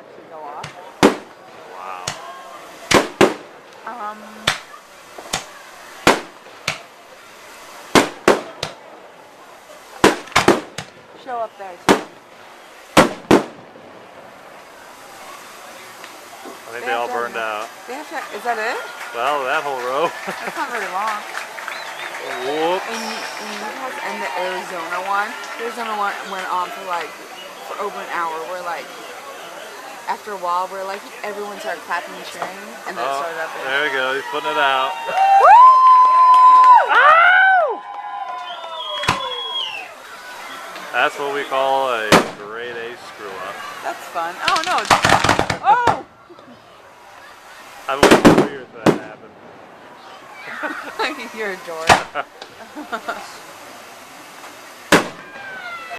actually go off. Wow. Show up there too. I think they all burned out. Is that it? Well, that whole row. That's not very long. Whoops. In Utah's and the Arizona one went on for over an hour. We're like, after a while, everyone started clapping and cheering, and then it started up there. There we go. He's putting it out. That's what we call a grade A screw up. That's fun. Oh no! Oh! I've been waiting for years for that to happen. You're a dork.